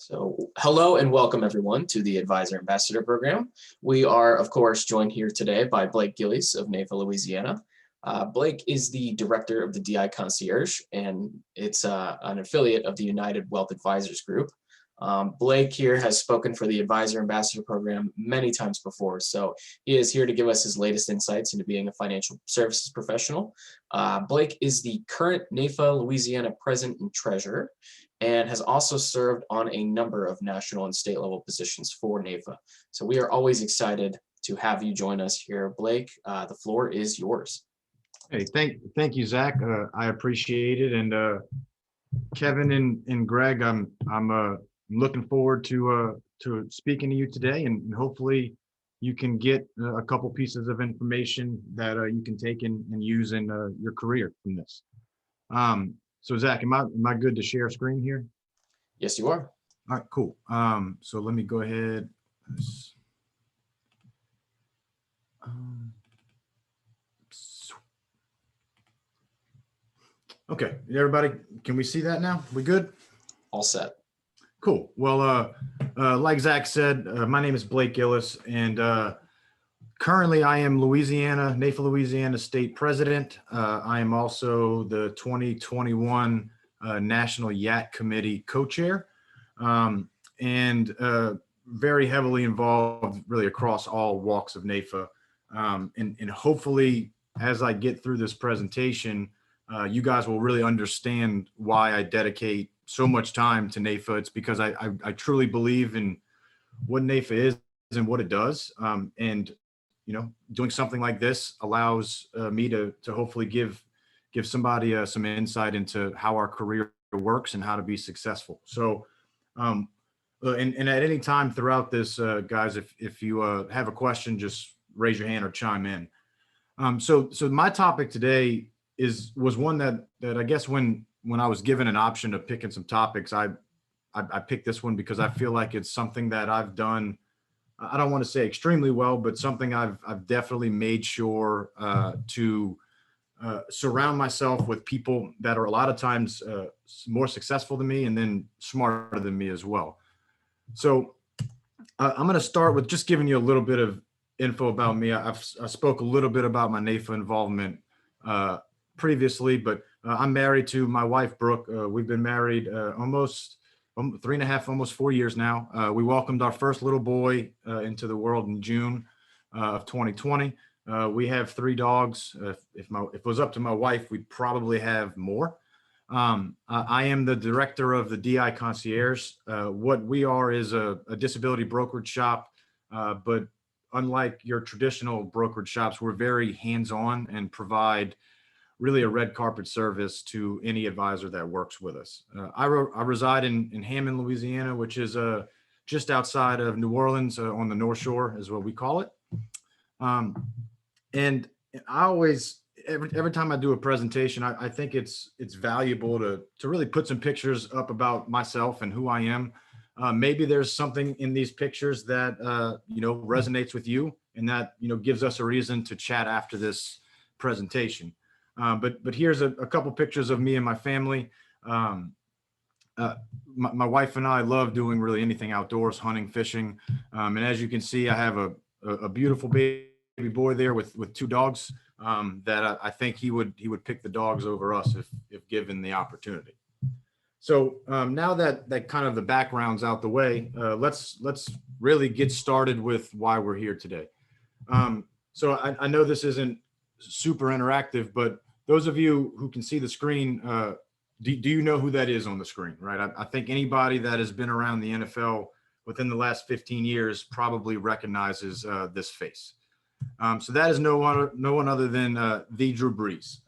So hello and welcome everyone to the Advisor Ambassador Program. We are, of course, joined here today by Blake Gillies of NAIFA, Louisiana. Blake is the director of the DI Concierge, and it's an affiliate of the United Wealth Advisors Group. Blake here has spoken for the Advisor Ambassador Program many times before, so he is here to give us his latest insights into being a financial services professional. Blake is the current NAIFA Louisiana President and Treasurer, and has also served on a number of national and state level positions for NAIFA. So we are always excited to have you join us here. Blake, the floor is yours. Hey, thank you, Zach. I appreciate it. And Kevin and Greg, I'm looking forward to speaking to you today, and hopefully you can get a couple pieces of information that you can take and use in your career from this. So Zach, am I good to share screen here? Yes, you are. All right, cool. So let me go ahead. Okay, everybody, can we see that now? We good? All set. Cool. Well, like Zach said, my name is Blake Gillis, and currently I am NAIFA Louisiana State President. I am also the 2021 National YAT Committee co-chair, and very heavily involved really across all walks of NAIFA. And hopefully, as I get through this presentation, you guys will really understand why I dedicate so much time to NAIFA. It's because I truly believe in what NAIFA is and what it does. And you know, doing something like this allows me to hopefully give somebody some insight into how our career works and how to be successful. So, and at any time throughout this, guys, if you have a question, just raise your hand or chime in. So my topic today was one that I guess when I was given an option of picking some topics, I picked this one because I feel like it's something that I've done. I don't want to say extremely well, but something I've definitely made sure to surround myself with people that are a lot of times more successful than me and then smarter than me as well. So I'm going to start with just giving you a little bit of info about me. I spoke a little bit about my NAIFA involvement previously, but I'm married to my wife, Brooke. We've been married almost 3.5, almost 4 years now. We welcomed our first little boy into the world in June of 2020. We have 3 dogs. If it was up to my wife, we'd probably have more. I am the director of the DI Concierge. What we are is a disability brokerage shop, but unlike your traditional brokerage shops, we're very hands-on and provide really a red carpet service to any advisor that works with us. I reside in Hammond, Louisiana, which is just outside of New Orleans on the North Shore is what we call it. And I always, every time I do a presentation, I think it's valuable to really put some pictures up about myself and who I am. Maybe there's something in these pictures that, you know, resonates with you and that, you know, gives us a reason to chat after this presentation. But here's a couple pictures of me and my family. My wife and I love doing really anything outdoors, hunting, fishing. And as you can see, I have a beautiful baby boy there with 2 dogs that I think he would pick the dogs over us if given the opportunity. So now that kind of the background's out the way, let's really get started with why we're here today. So I know this isn't super interactive, but those of you who can see the screen, do you know who that is on the screen, right? I think anybody that has been around the NFL within the last 15 years probably recognizes this face. So that is no one other than the Drew Brees.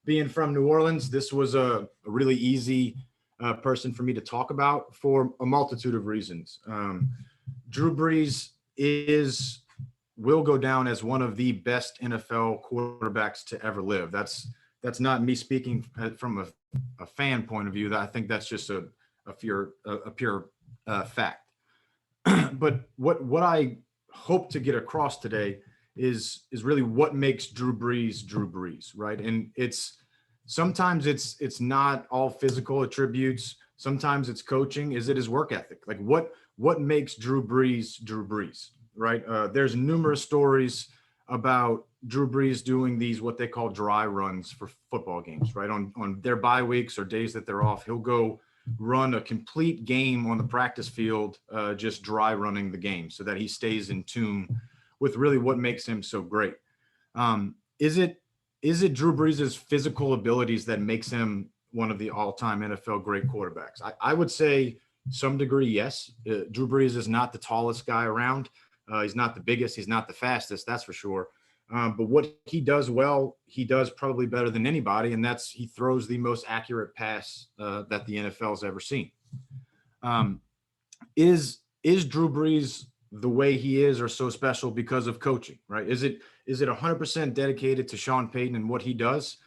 Being from New Orleans, this was a really easy person for me to talk about for a multitude of reasons. Drew Brees will go down as one of the best NFL quarterbacks to ever live. That's not me speaking from a fan point of view. That I think that's just a pure fact. But what I hope to get across today is really what makes Drew Brees, right? And sometimes it's not all physical attributes. Sometimes it's coaching. Is it his work ethic? Like what makes Drew Brees, right? There's numerous stories about Drew Brees doing these what they call dry runs for football games, right? On their bye weeks or days that they're off, he'll go run a complete game on the practice field, just dry running the game so that he stays in tune with really what makes him so great. Is it Drew Brees' physical abilities that makes him one of the all-time NFL great quarterbacks? I would say some degree, yes. Drew Brees is not the tallest guy around. He's not the biggest. He's not the fastest, that's for sure. But what he does well, he does probably better than anybody, and that's he throws the most accurate pass that the NFL's ever seen. Is Drew Brees the way he is or so special because of coaching, right? Is it 100% dedicated to Sean Payton and what he does?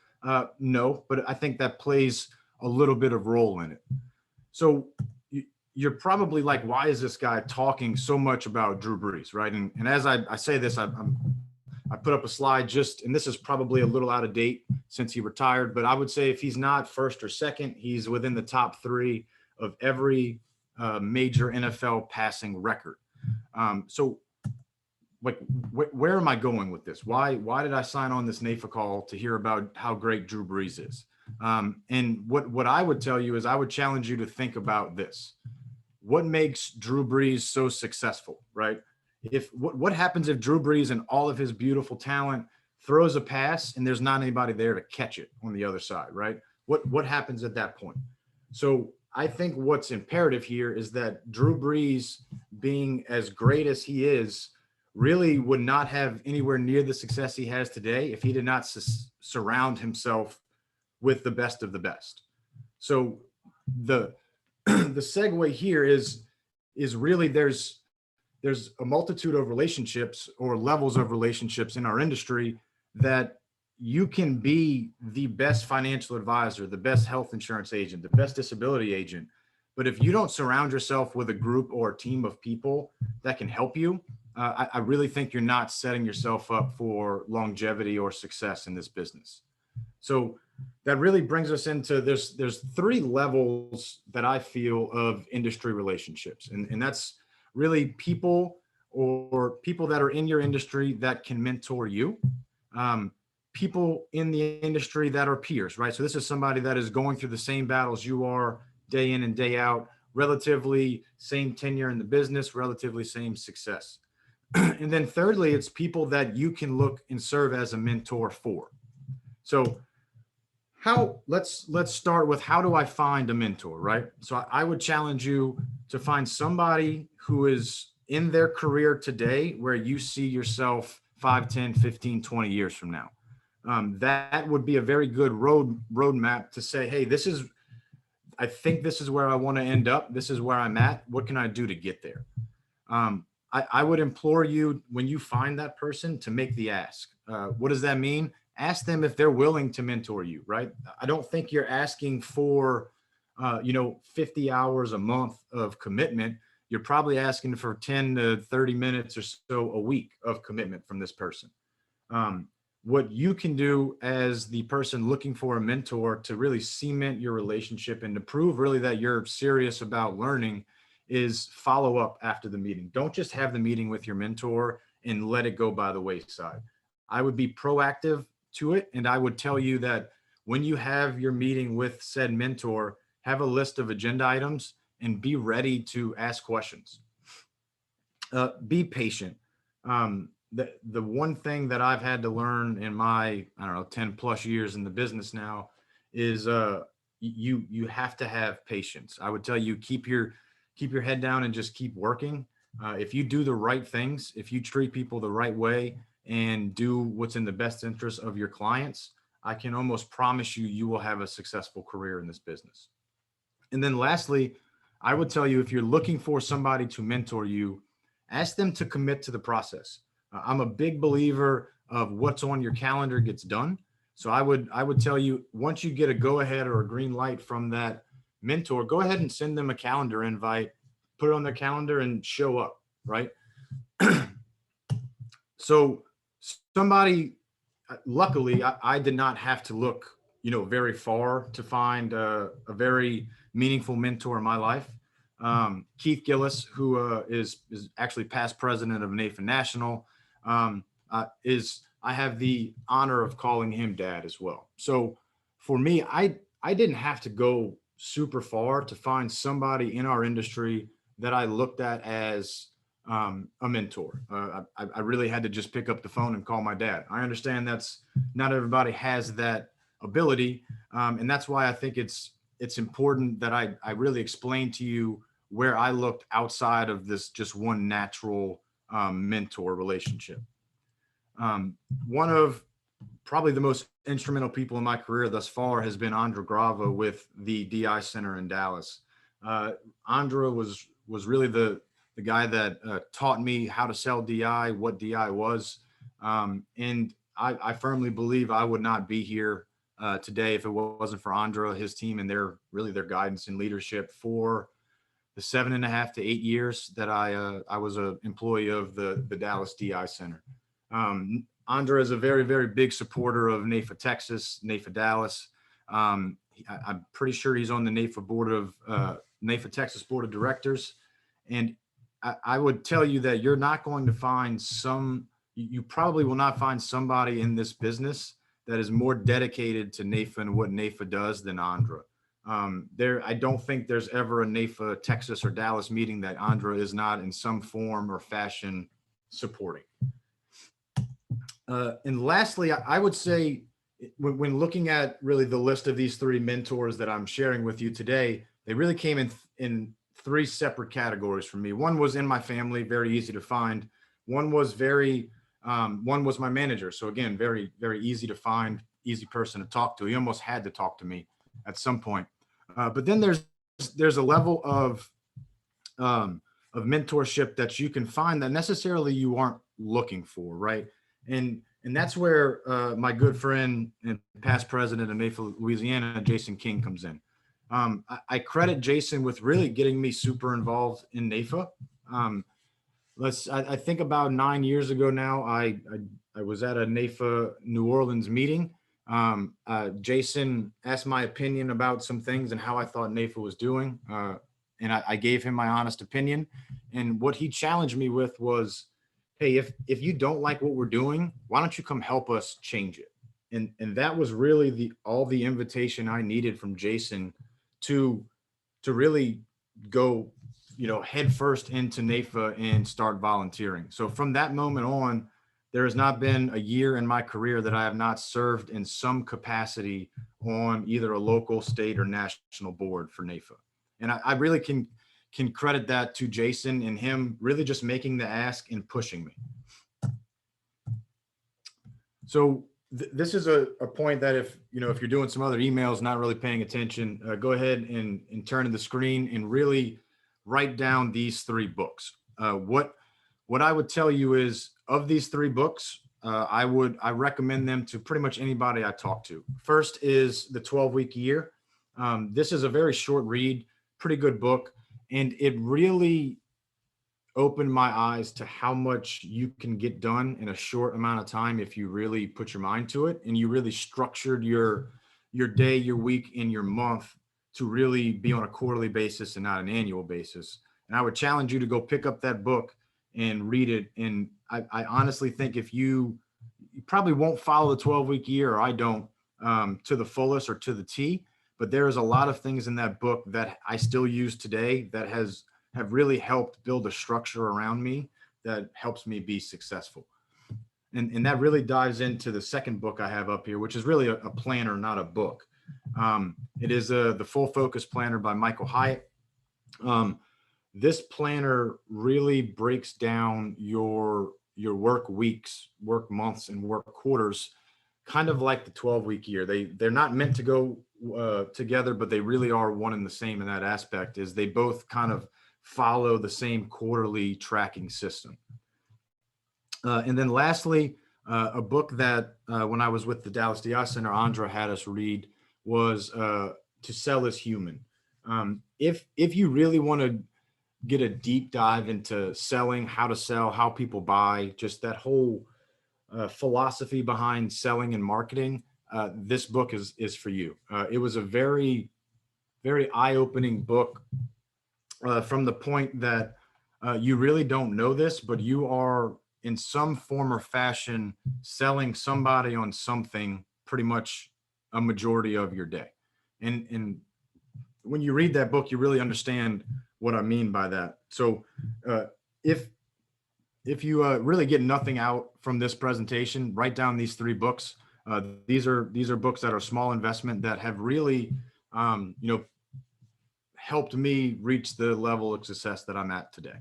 No, but I think that plays a little bit of role in it. So you're probably like, why is this guy talking so much about Drew Brees, right? And as I say this, I put up a slide and this is probably a little out of date since he retired, but I would say if he's not first or second, he's within the top 3 of every major NFL passing record. So like, where am I going with this? Why did I sign on this NAIFA call to hear about how great Drew Brees is? And what I would tell you is I would challenge you to think about this. What makes Drew Brees so successful, right? What happens if Drew Brees and all of his beautiful talent throws a pass and there's not anybody there to catch it on the other side, right? What happens at that point? So I think what's imperative here is that Drew Brees, being as great as he is, really would not have anywhere near the success he has today if he did not surround himself with the best of the best. So the segue here is really there's a multitude of relationships or levels of relationships in our industry that you can be the best financial advisor, the best health insurance agent, the best disability agent. But if you don't surround yourself with a group or a team of people that can help you, I really think you're not setting yourself up for longevity or success in this business. So that really brings us into there's 3 levels that I feel of industry relationships. And that's really people that are in your industry that can mentor you. People in the industry that are peers, right? So this is somebody that is going through the same battles you are day in and day out, relatively same tenure in the business, relatively same success. And then thirdly, it's people that you can look and serve as a mentor for. So let's start with how do I find a mentor, right? So I would challenge you to find somebody who is in their career today where you see yourself 5, 10, 15, 20 years from now. That would be a very good roadmap to say, hey, I think this is where I want to end up. This is where I'm at. What can I do to get there? I would implore you when you find that person to make the ask. What does that mean? Ask them if they're willing to mentor you, right? I don't think you're asking for, 50 hours a month of commitment. You're probably asking for 10 to 30 minutes or so a week of commitment from this person. What you can do as the person looking for a mentor to really cement your relationship and to prove really that you're serious about learning is follow up after the meeting. Don't just have the meeting with your mentor and let it go by the wayside. I would be proactive to it. And I would tell you that when you have your meeting with said mentor, have a list of agenda items and be ready to ask questions. Be patient. The one thing that I've had to learn in my, 10 plus years in the business now is you have to have patience. I would tell you, keep your head down and just keep working. If you do the right things, if you treat people the right way and do what's in the best interest of your clients, I can almost promise you will have a successful career in this business. And then lastly, I would tell you, if you're looking for somebody to mentor you, ask them to commit to the process. I'm a big believer of what's on your calendar gets done. So I would tell you, once you get a go ahead or a green light from that mentor, go ahead and send them a calendar invite, put it on their calendar and show up, right? So somebody, luckily, I did not have to look, very far to find a very meaningful mentor in my life. Keith Gillis, who is actually past president of NAIFA National, I have the honor of calling him dad as well. So for me, I didn't have to go super far to find somebody in our industry that I looked at as a mentor. I really had to just pick up the phone and call my dad. I understand that's not everybody has that ability, and that's why I think it's important that I really explain to you where I looked outside of this just one natural mentor relationship. One of probably the most instrumental people in my career thus far has been Andra Grava with the DI Center in Dallas. Andra was really the guy that taught me how to sell DI, what DI was. And I firmly believe I would not be here today if it wasn't for Andra, his team, and their guidance and leadership for the 7.5 to 8 years that I was an employee of the Dallas DI Center. Andra is a very, very big supporter of NAIFA Texas, NAIFA Dallas. I'm pretty sure he's on the NAIFA board of NAIFA Texas board of directors. And I would tell you that you're not going to find you probably will not find somebody in this business that is more dedicated to NAIFA and what NAIFA does than Andra. I don't think there's ever a NAIFA Texas or Dallas meeting that Andra is not in some form or fashion supporting. And lastly, I would say when looking at really the list of these three mentors that I'm sharing with you today, they really came in three separate categories for me. One was in my family, very easy to find. One was one was my manager. So again, very, very easy to find, easy person to talk to. He almost had to talk to me at some point. But then there's a level of mentorship that you can find that necessarily you aren't looking for, right? And that's where my good friend and past president of NAIFA Louisiana, Jason King, comes in. I credit Jason with really getting me super involved in NAIFA. I think about 9 years ago now, I was at a NAIFA New Orleans meeting. Jason asked my opinion about some things and how I thought NAIFA was doing. And I gave him my honest opinion. And what he challenged me with was, hey, if you don't like what we're doing, why don't you come help us change it? And that was really all the invitation I needed from Jason to really go, head first into NAIFA and start volunteering. So from that moment on, there has not been a year in my career that I have not served in some capacity on either a local, state, or national board for NAIFA. And I really can credit that to Jason and him really just making the ask and pushing me. So this is a point that if you're doing some other emails, not really paying attention, go ahead and turn to the screen and really write down these three books. What I would tell you is, of these three books, I recommend them to pretty much anybody I talk to. First is The 12-Week Year. This is a very short read, pretty good book. And it really opened my eyes to how much you can get done in a short amount of time if you really put your mind to it and you really structured your day, your week, and your month to really be on a quarterly basis and not an annual basis. And I would challenge you to go pick up that book and read it. And I honestly think if you probably won't follow the 12-week year, or I don't, to the fullest or to the T, but there is a lot of things in that book that I still use today that have really helped build a structure around me that helps me be successful. And that really dives into the second book I have up here, which is really a planner, not a book. It is the Full Focus Planner by Michael Hyatt. This planner really breaks down your work weeks, work months, and work quarters, kind of like the 12-week year. They're not meant to go together, but they really are one and the same in that aspect, is they both kind of follow the same quarterly tracking system. And then lastly, a book that when I was with the Dallas DI Center, Andra had us read was To Sell is Human. If you really want to get a deep dive into selling, how to sell, how people buy, just that whole philosophy behind selling and marketing, this book is for you. It was a very very eye-opening book from the point that you really don't know this, but you are in some form or fashion selling somebody on something pretty much a majority of your day. And when you read that book, you really understand what I mean by that. So uh, if you really get nothing out from this presentation, write down these 3 books. These are books that are small investment that have really, helped me reach the level of success that I'm at today.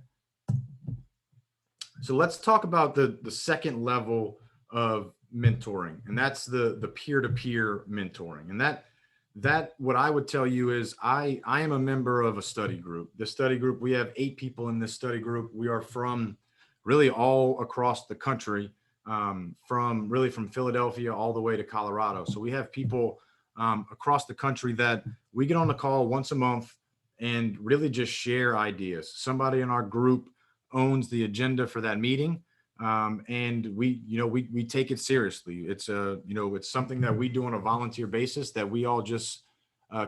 So let's talk about the second level of mentoring, and that's the peer-to-peer mentoring. And that what I would tell you is I am a member of a study group. The study group, we have 8 people in this study group. We are from really all across the country, from Philadelphia all the way to Colorado. So we have people across the country that we get on the call once a month and really just share ideas. Somebody in our group owns the agenda for that meeting. And we take it seriously. It's something that we do on a volunteer basis, that we all just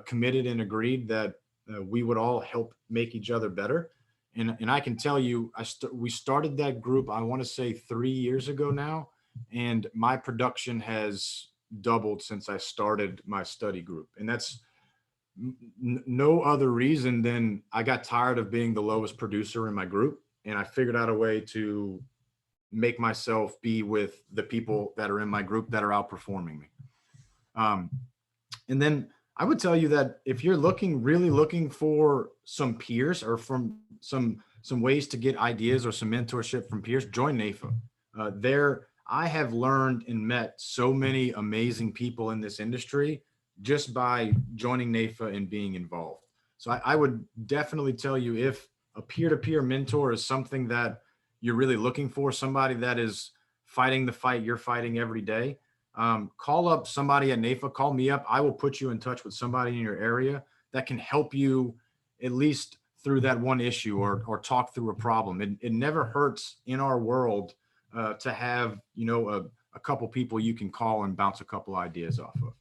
committed and agreed that we would all help make each other better. And I can tell you, we started that group, I want to say 3 years ago now, and my production has doubled since I started my study group. And that's no other reason than I got tired of being the lowest producer in my group, and I figured out a way to make myself be with the people that are in my group that are outperforming me. And then I would tell you that if you're really looking for some peers, or from some ways to get ideas or some mentorship from peers, join NAIFA. There, I have learned and met so many amazing people in this industry just by joining NAIFA and being involved. So I would definitely tell you, if a peer-to-peer mentor is something that you're really looking for, somebody that is fighting the fight you're fighting every day, call up somebody at NAIFA, call me up. I will put you in touch with somebody in your area that can help you at least through that one issue, or talk through a problem. It never hurts in our world to have, a couple people you can call and bounce a couple ideas off of.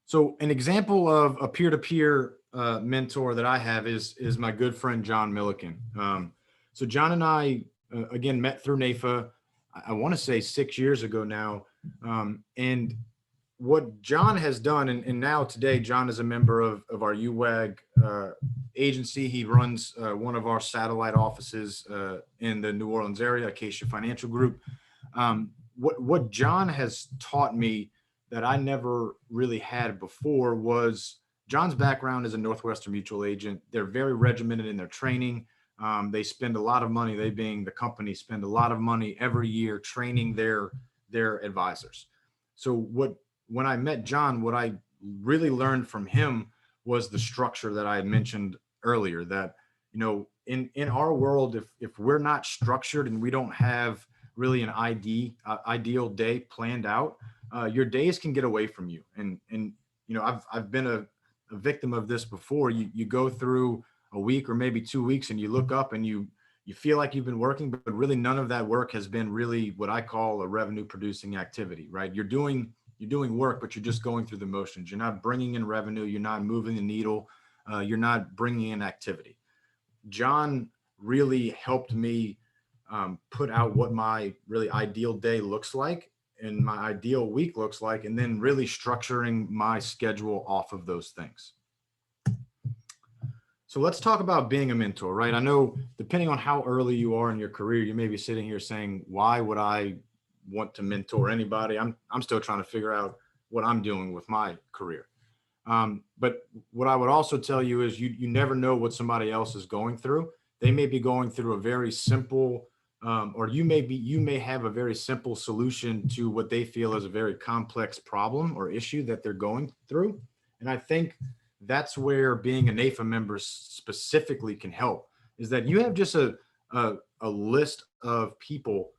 So an example of a peer-to-peer mentor that I have is my good friend, John Milliken. So John and I, again, met through NAIFA, I want to say 6 years ago now. And what John has done, and now today, John is a member of our UWAG agency. He runs one of our satellite offices in the New Orleans area, Acacia Financial Group. What John has taught me that I never really had before was John's background as a Northwestern Mutual agent. They're very regimented in their training. They spend a lot of money, they being the company, spend a lot of money every year training their advisors. So when I met John, what I really learned from him was the structure that I had mentioned earlier, that, in our world, if we're not structured and we don't have really an ideal day planned out, your days can get away from you. And I've been a victim of this before. You go through a week or maybe 2 weeks and you look up and you feel like you've been working, but really none of that work has been really what I call a revenue producing activity, right? You're doing work, but you're just going through the motions. You're not bringing in revenue. You're not moving the needle. You're not bringing in activity. John really helped me put out what my really ideal day looks like and my ideal week looks like, and then really structuring my schedule off of those things. So let's talk about being a mentor, right? I know depending on how early you are in your career, you may be sitting here saying, why would I want to mentor anybody? I'm still trying to figure out what I'm doing with my career. But what I would also tell you is you never know what somebody else is going through. They may be going through a very simple, or you may have a very simple solution to what they feel is a very complex problem or issue that they're going through. And I think that's where being a NAIFA member specifically can help, is that you have just a list of people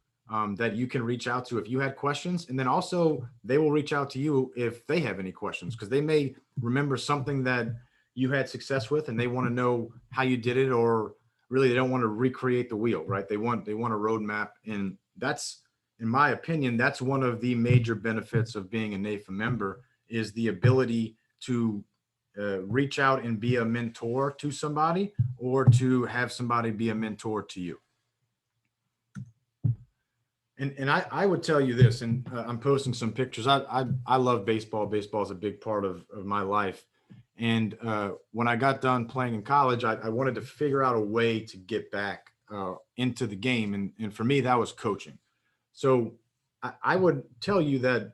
that you can reach out to if you had questions. And then also they will reach out to you if they have any questions, because they may remember something that you had success with and they want to know how you did it, or really they don't want to recreate the wheel, right? They want a roadmap. And that's, in my opinion, that's one of the major benefits of being a NAIFA member, is the ability to reach out and be a mentor to somebody, or to have somebody be a mentor to you. And I would tell you this, and I'm posting some pictures. I love baseball. Baseball is a big part of my life. And when I got done playing in college, I wanted to figure out a way to get back into the game. And for me, that was coaching. So I would tell you that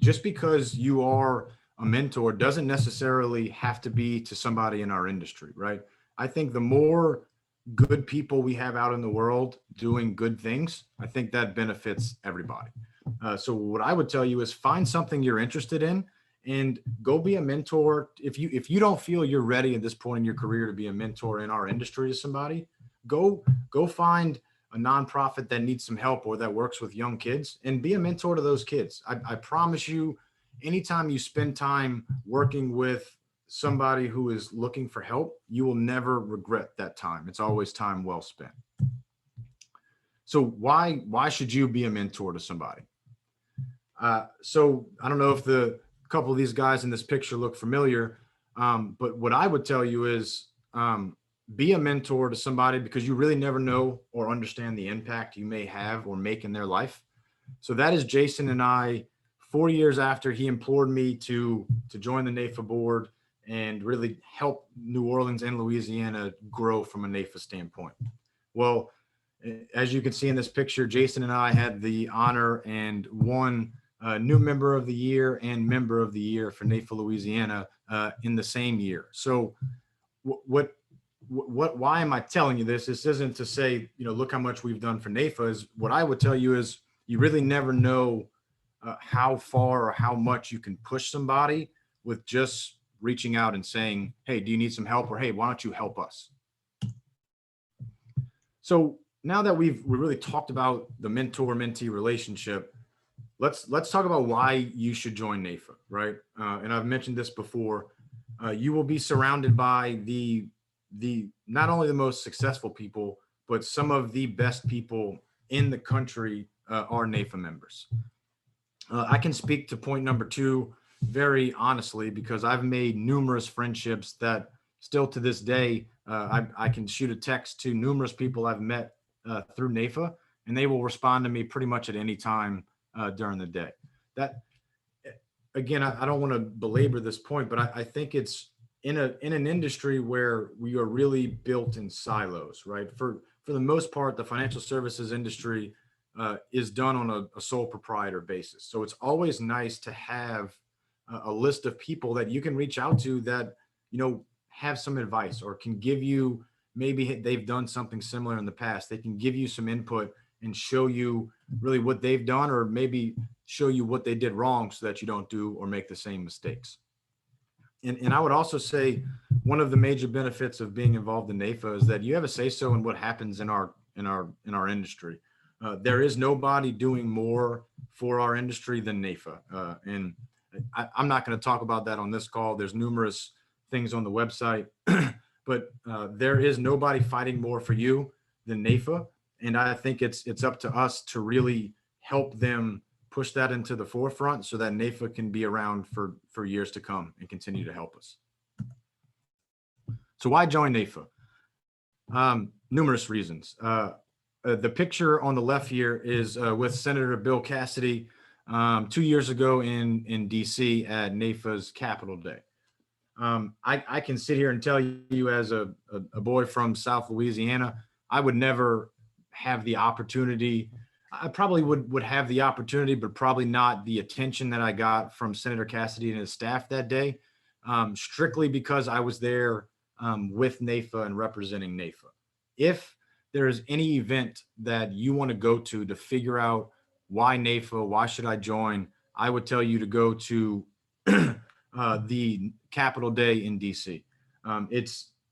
just because you are a mentor doesn't necessarily have to be to somebody in our industry, right? I think the more good people we have out in the world doing good things, I think that benefits everybody. So what I would tell you is find something you're interested in and go be a mentor. If you don't feel you're ready at this point in your career to be a mentor in our industry to somebody, go find a nonprofit that needs some help or that works with young kids and be a mentor to those kids. I promise you, anytime you spend time working with somebody who is looking for help, you will never regret that time. It's always time well spent. So why should you be a mentor to somebody? So I don't know if the couple of these guys in this picture look familiar, but what I would tell you is be a mentor to somebody because you really never know or understand the impact you may have or make in their life. So that is Jason and I, 4 years after he implored me to join the NAIFA board and really help New Orleans and Louisiana grow from a NAIFA standpoint. Well, as you can see in this picture, Jason and I had the honor and won new member of the year and member of the year for NAIFA Louisiana in the same year. So why am I telling you this? This isn't to say, look how much we've done for NAIFA. Is what I would tell you is you really never know how far or how much you can push somebody with just reaching out and saying, hey, do you need some help? Or, hey, why don't you help us? So now that we really talked about the mentor-mentee relationship, let's talk about why you should join NAIFA, right? And I've mentioned this before. You will be surrounded by the not only the most successful people, but some of the best people in the country are NAIFA members. I can speak to point number 2 very honestly because I've made numerous friendships that still to this day, I can shoot a text to numerous people I've met through NAIFA, and they will respond to me pretty much at any time during the day. That, again, I don't want to belabor this point, but I think it's in an industry where we are really built in silos, right? For the most part, the financial services industry is done on a sole proprietor basis. So it's always nice to have a list of people that you can reach out to that, have some advice or can give you, maybe they've done something similar in the past. They can give you some input and show you really what they've done, or maybe show you what they did wrong so that you don't do or make the same mistakes. And I would also say one of the major benefits of being involved in NAIFA is that you have a say-so in what happens in our industry. There is nobody doing more for our industry than NAIFA. And I'm not going to talk about that on this call. There's numerous things on the website, but there is nobody fighting more for you than NAIFA. And I think it's up to us to really help them push that into the forefront so that NAIFA can be around for years to come and continue to help us. So why join NAIFA? Numerous reasons. The picture on the left here is with Senator Bill Cassidy 2 years ago in DC at NAIFA's Capitol Day. I can sit here and tell you as a boy from South Louisiana, I would never have the opportunity. I probably would have the opportunity, but probably not the attention that I got from Senator Cassidy and his staff that day, strictly because I was there with NAIFA and representing NAIFA. If there is any event that you want to go to figure out why NAIFA, why should I join, I would tell you to go to the Capitol Day in DC.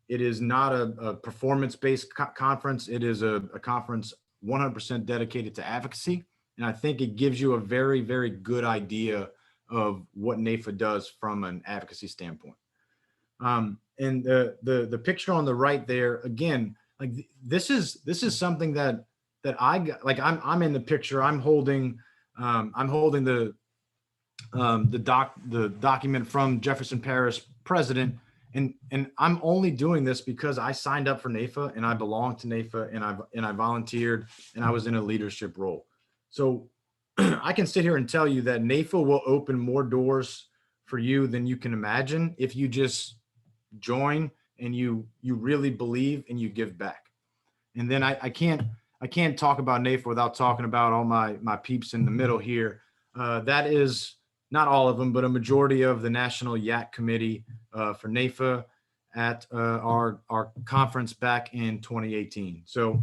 It is not a performance-based conference. It is a conference 100% dedicated to advocacy. And I think it gives you a very, very good idea of what NAIFA does from an advocacy standpoint. And the picture on the right there, again, like this is something that I got, like I'm in the picture. I'm holding the document from Jefferson Parish president. And I'm only doing this because I signed up for NAIFA and I belong to NAIFA and I volunteered and I was in a leadership role. So I can sit here and tell you that NAIFA will open more doors for you than you can imagine if you just join and you really believe and you give back. And then I can't talk about NAIFA without talking about all my peeps in the middle here. That is not all of them, but a majority of the National YAC Committee for NAIFA at our conference back in 2018. So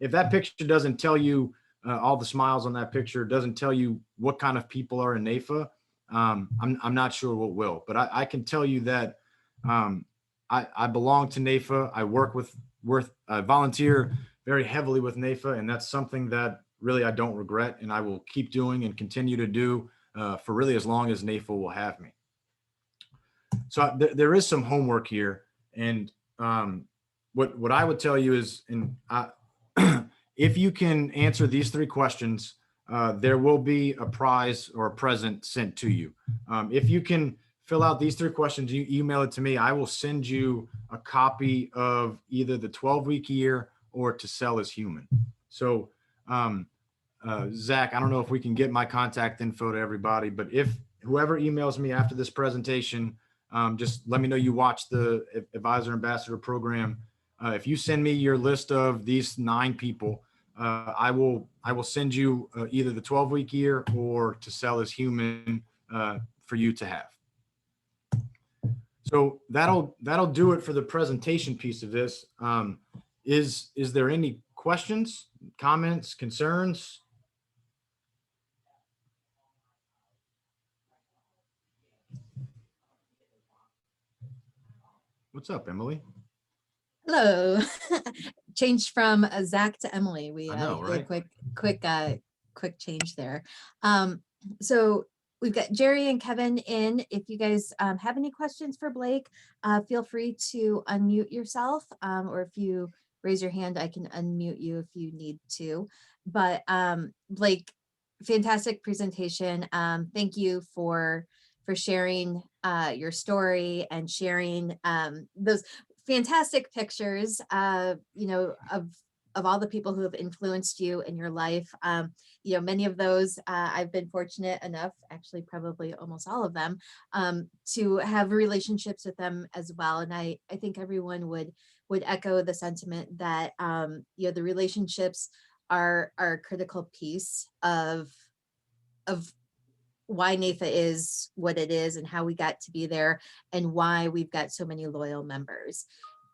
if that picture doesn't tell you all the smiles on that picture, doesn't tell you what kind of people are in NAIFA, I'm not sure what will. But I can tell you that I belong to NAIFA. I volunteer very heavily with NAIFA, and that's something that really I don't regret, and I will keep doing and continue to do for really as long as NAIFA will have me. So there is some homework here, and what I would tell you is, if you can answer these 3 questions, there will be a prize or a present sent to you. If you can fill out these 3 questions, you email it to me, I will send you a copy of either the 12-week year or To Sell is Human. So Zach, I don't know if we can get my contact info to everybody, but if whoever emails me after this presentation, just let me know you watch the Advisor Ambassador program. If you send me your list of these 9 people, I will send you either the 12-week year or To Sell is Human for you to have. So that'll do it for the presentation piece of this. Is there any questions, comments, concerns? What's up, Emily? Hello. Changed from Zach to Emily. We I know, right? did a quick change there. So we've got Jerry and Kevin in. If you guys have any questions for Blake, feel free to unmute yourself, or if you raise your hand, I can unmute you if you need to. But Blake, fantastic presentation. Thank you for sharing your story and sharing those fantastic pictures, of all the people who have influenced you in your life. Many of those I've been fortunate enough, actually probably almost all of them, to have relationships with them as well. And I think everyone would echo the sentiment that the relationships are a critical piece of why NAIFA is what it is and how we got to be there and why we've got so many loyal members.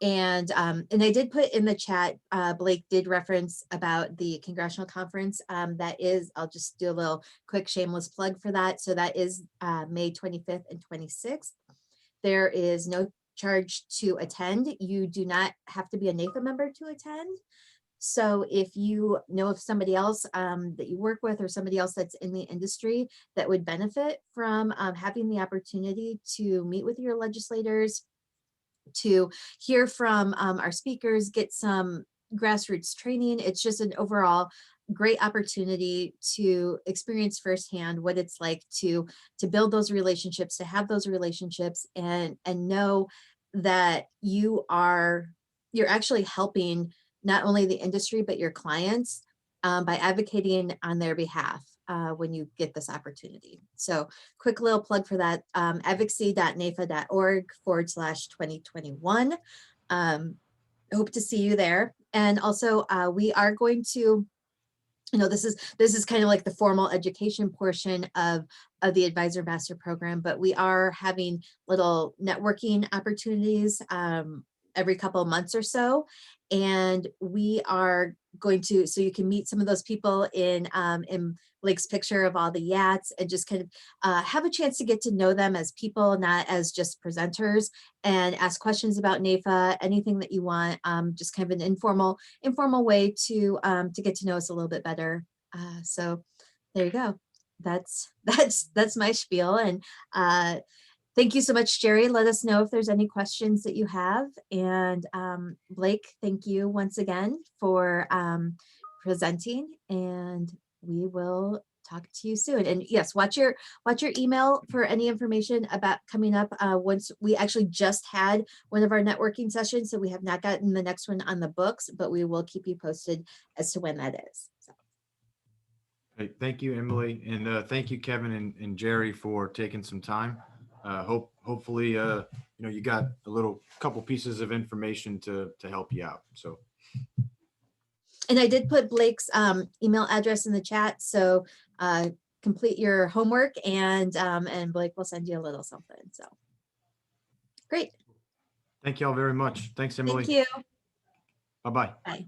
And I did put in the chat, Blake did reference about the congressional conference. That is, I'll just do a little quick shameless plug for that. So that is May 25th and 26th. There is no charge to attend. You do not have to be a NAIFA member to attend. So if you know of somebody else that you work with or somebody else that's in the industry that would benefit from having the opportunity to meet with your legislators, to hear from our speakers, get some grassroots training, it's just an overall great opportunity to experience firsthand what it's like to build those relationships, to have those relationships, and know that you're actually helping not only the industry, but your clients by advocating on their behalf when you get this opportunity. So quick little plug for that, advocacy.naifa.org/2021. Hope to see you there. And also we are going to, this is kind of like the formal education portion of the Advisor Ambassador program, but we are having little networking opportunities every couple of months or so. And we are going to, so you can meet some of those people in Blake's picture of all the yats, and just kind of have a chance to get to know them as people, not as just presenters, and ask questions about NAIFA, anything that you want, just kind of an informal way to get to know us a little bit better. So there you go. That's my spiel. And thank you so much, Jerry. Let us know if there's any questions that you have. And Blake, thank you once again for presenting. And we will talk to you soon. And yes, watch your email for any information about coming up. Once we actually just had one of our networking sessions, so we have not gotten the next one on the books, but we will keep you posted as to when that is. So. Hey, thank you, Emily, and thank you, Kevin and Jerry, for taking some time. Hopefully, you got a couple pieces of information to help you out. So. And I did put Blake's email address in the chat, so complete your homework, and Blake will send you a little something. So great. Thank you all very much. Thanks, Emily. Thank you. Bye-bye. Bye.